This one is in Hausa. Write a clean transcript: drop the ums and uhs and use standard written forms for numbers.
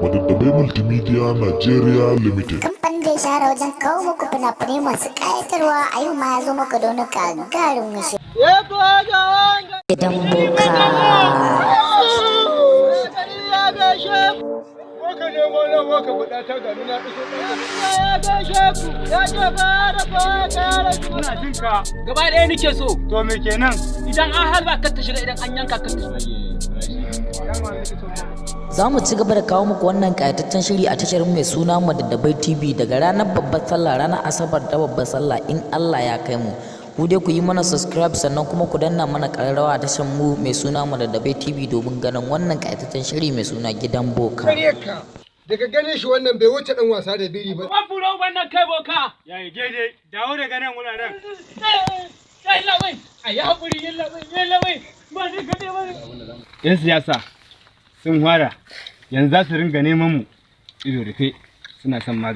Madaddabai Multimedia Nigeria Limited. Kamfanin da ya share wajen kawo muku fina-finai masu ƙayatarwa a yau ma ya zo maka da wani gagarin shi. Gidan boka. Ina jin ka gaba ɗaya nake so. To me kenan? Idan an halba ka ta shiga, idan an yanka ka ta shiga. Za mu ci gaba da kawo muku wannan ƙayataccen shiri a tashar mai suna Madaddabai TV daga ranar babbar sallah, ranar Asabar da babbar sallah in Allah ya kai mu. Ku dai ku yi mana subscribe sannan kuma ku danna mana ƙararrawa a tashar mu mai suna Madaddabai TV domin ganin wannan ƙayataccen shiri mai suna Gidan Boka. Daga ganin shi wannan bai wuce dan wasa da biri ba. Ban furo wannan kai boka. Yayi daidai. Dawo daga nan wuraren. Ai labai. Ai hakuri yin labai. Ba ni gade ba. Yan siyasa sun fara yanzu za su ringa neman mu ido rufe suna son magani.